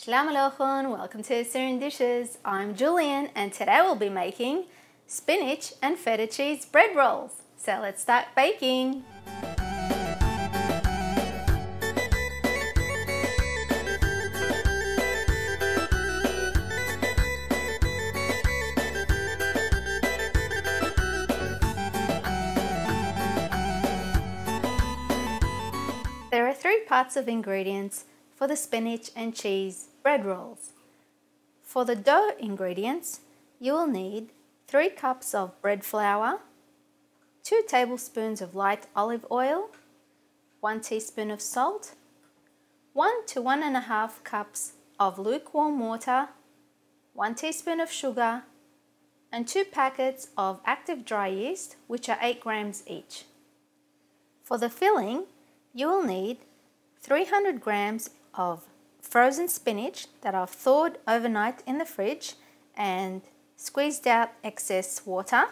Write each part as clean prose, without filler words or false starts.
Shalom Aleichem, welcome to Assyrian Dishes. I'm Julian and today we'll be making spinach and feta cheese bread rolls. So let's start baking. There are 3 parts of ingredients for the spinach and cheese bread rolls. For the dough ingredients, you will need 3 cups of bread flour, 2 tablespoons of light olive oil, 1 teaspoon of salt, 1 to 1.5 cups of lukewarm water, 1 teaspoon of sugar, and 2 packets of active dry yeast, which are 8 grams each. For the filling, you will need 300 grams of frozen spinach that I've thawed overnight in the fridge and squeezed out excess water,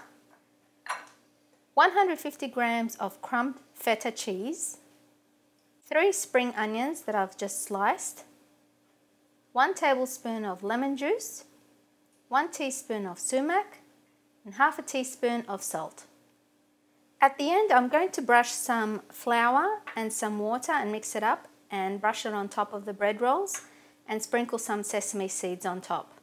150 grams of crumbed feta cheese, 3 spring onions that I've just sliced, 1 tablespoon of lemon juice, 1 teaspoon of sumac, and half a teaspoon of salt. At the end, I'm going to brush some flour and some water and mix it up and brush it on top of the bread rolls and sprinkle some sesame seeds on top.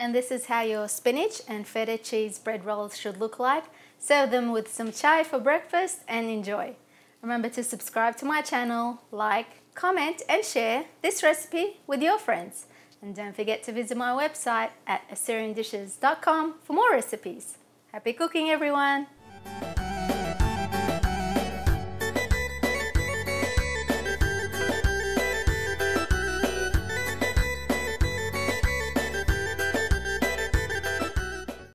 And this is how your spinach and feta cheese bread rolls should look like. Serve them with some chai for breakfast and enjoy. Remember to subscribe to my channel, like, comment and share this recipe with your friends. And don't forget to visit my website at assyriandishes.com for more recipes. Happy cooking, everyone!